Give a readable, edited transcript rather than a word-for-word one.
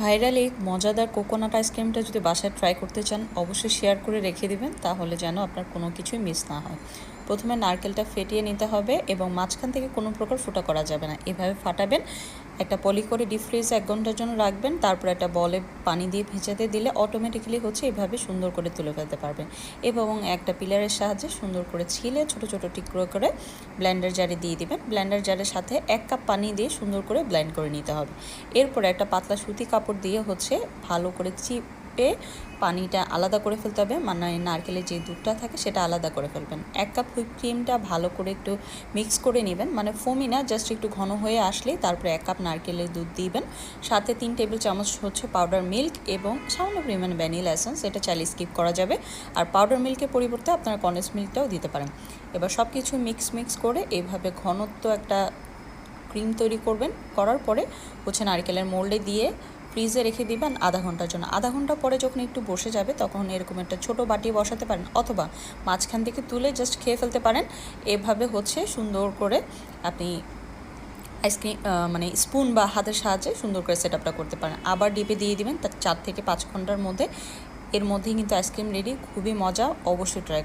Viral এই মজাদার coconut আইসক্রিমটা যদি বাসায় ট্রাই করতে চান অবশ্যই শেয়ার করে রেখে দিবেন, তাহলে যেন আপনার কোনো কিছুই মিস না হয়। প্রথমে নারকেলটা ফেটিয়ে নিতে হবে এবং মাঝখান থেকে কোনো প্রকার ফুটা করা যাবে না, এভাবে ফাটাবেন। একটা পলি করে ডিপ ফ্রিজে 1 ঘন্টার জন্য রাখবেন। তারপর একটা বলে পানি দিয়ে ভেজাতে দিলে অটোমেটিক্যালি এভাবে সুন্দর করে তুলে ফেলতে পারবেন। এবং একটা পিলারের সাহায্যে সুন্দর করে ছিলে ছোট ছোট টুকরো করে ব্লেন্ডার জারে দিয়ে দিবেন। ব্লেন্ডার জারের সাথে 1 কাপ পানি দিয়ে সুন্দর করে ব্লেন্ড করে নিতে হবে। এরপরে একটা পাতলা সুতি কাপড় দিয়ে ভালো করে চিপে পানিটা আলাদা করে ফেলতে হবে, মানে নারকেলের যে দুধটা থাকে সেটা আলাদা করে ফেলবেন। 1 কাপ হুইপ ক্রিমটা ভালো করে একটু মিক্স করে নেবেন, মানে ফোমি না, জাস্ট একটু ঘন হয়ে আসলেই তারপরে 1 কাপ নারকেলের দুধ দিবেন। সাথে 3 টেবিল চামচ পাউডার মিল্ক এবং সামান্য পরিমাণে ভ্যানিলা এসেন্স, এটা চাইলে স্কিপ করা যাবে। আর পাউডার মিল্কের পরিবর্তে আপনারা কন্ডেন্স মিল্কটাও দিতে পারেন। এবার সব কিছু মিক্স করে এইভাবে ঘনত্ব একটা ক্রিম তৈরি করবেন। করার পরে নারকেলের মোল্ডে দিয়ে ফ্রিজে রেখে দিবেন আধা ঘন্টার জন্য। আধা ঘন্টা পরে যখন একটু বসে যাবে তখন এরকম একটা ছোট বাটি বসাতে পারেন, অথবা মাঝখান থেকে তুলে জাস্ট খেয়ে ফেলতে পারেন। এভাবে সুন্দর করে আপনি আইসক্রিম মানে স্পুন বা হাতের সাহায্যে সুন্দর করে সেট আপটা করতে পারেন। আবার ডিপে দিয়ে দিবেন, তার 4 থেকে 5 ঘন্টার মধ্যে এর মধ্যেই কিন্তু আইসক্রিম রেডি। খুবই মজা, অবশ্যই ট্রাই